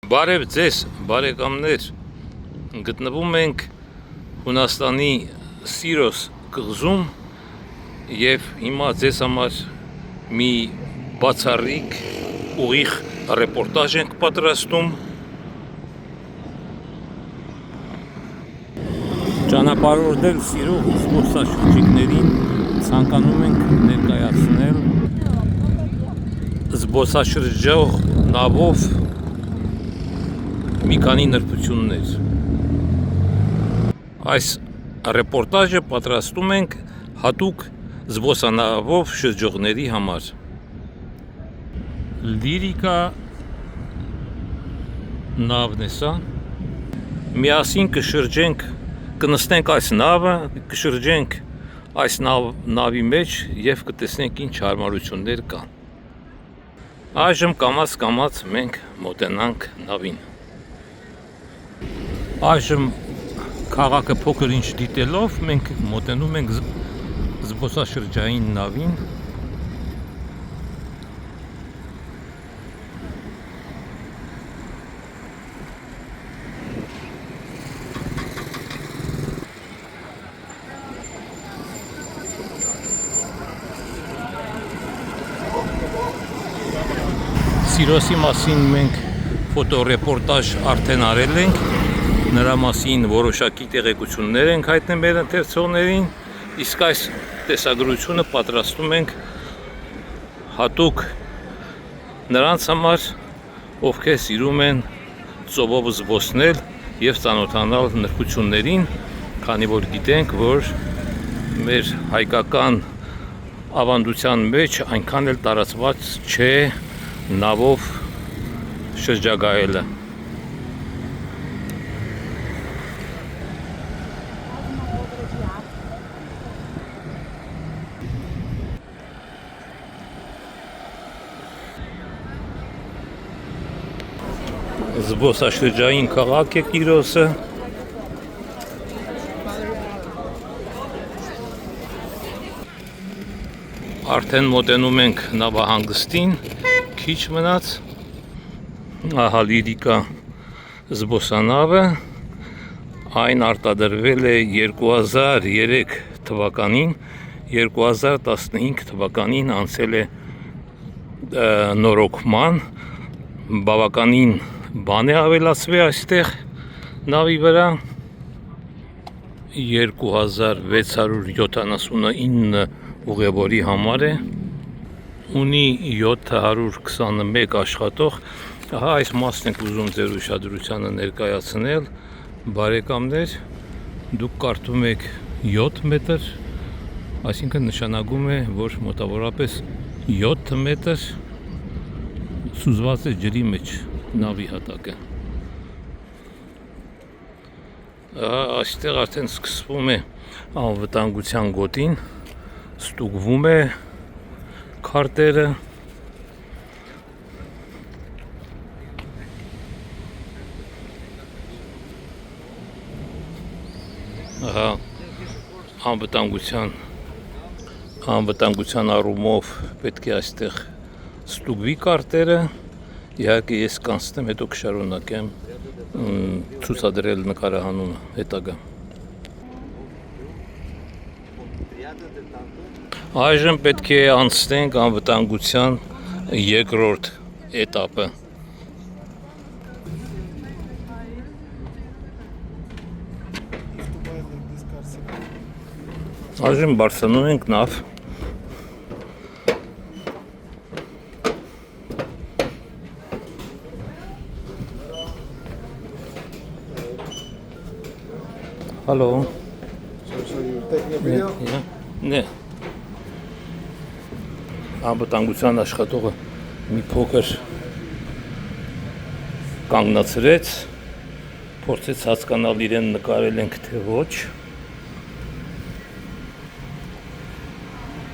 Բարև ձեզ, բարեկամներ, գտնվում ենք Հունաստանի Սիրոս կղզում և հիմա ձեզ համար մի բացառիկ ուղիղ ռեպորտաժ ենք պատրաստում։ Ճանապարհորդել սիրող զբոսաշրջիկներին ցանկանում ենք ներկայացնել զբոսաշրջող նավով մի քանի նրբություններ։ Այս ռեպորտաժը պատրաստում ենք հատուկ զբոսանավով շրջողների համար։ Լիրիկա նավն է սա։ Միասին կնստենք այս նավը, կշրջենք այս նավի մեջ և կտեսնենք ինչ հարմարություններ կան։ Այժմ կամաց մենք մոտենանք նավին։ Այժմ քաղաքը փոքր ինչ դիտելով մենք մոտենում ենք զբոսաշրջային նավին։ Սիրոսի մասին մենք ֆոտոռեպորտաժ արդեն արել ենք, նրա մասին որոշակի տեղեկություններ ենք հայտնել մեր ընթերցողներին, իսկ այս տեսագրությունը պատրաստում ենք հատուկ նրանց համար, ովքեր սիրում են ծովով զբոսնել և ծանոթանալ նրբություններին, քանի որ գիտենք, որ մեր հայկական ավանդության մեջ այնքան էլ տարածված չէ նավով շրջագայելը։ Զբոսաշրջային քաղաք է Կիրոսը։ Արդեն մոտենում ենք նավահանգստին, քիչ մնաց։ Ահա Լիրիկա զբոսանավը, այն արտադրվել է 2003 թվականին, 2015 թվականին անցել է նորոգման, բավականին բան է ավելացվել այստեղ նավի վրա, 2679 ուղևորի համար է, ունի 721 աշխատող։ Ահա այս մասն ենք ուզում ձեր ուշադրությանը ներկայացնել, բարեկամներ, դուք կարդում եք 7 մետր, այսինքն նշանակում է, որ մոտավորապես 7 մետր սուզված է ջրի մեջ նավի հատակը։ Այստեղ արդեն սկսվում է անվտանգության գոտին, ստուգվում է քարտերը։ Ահա անվտանգության առումով պետք է այստեղ ստուգվի քարտերը։ Իհարկե ես կանցնեմ, հետո կշարունակեմ ցուցադրել նկարահանումը հետագա։ Այժմ պետք է անցնենք անվտանգության երկրորդ էտապը։ Այժմ բարձրանում ենք նավ։ Հալո։ Նե։ Անվտանգության աշխատողը մի փոքր կանգնացրեց, փորձեց հասկանալ իրեն նկարել ենք թե ոչ։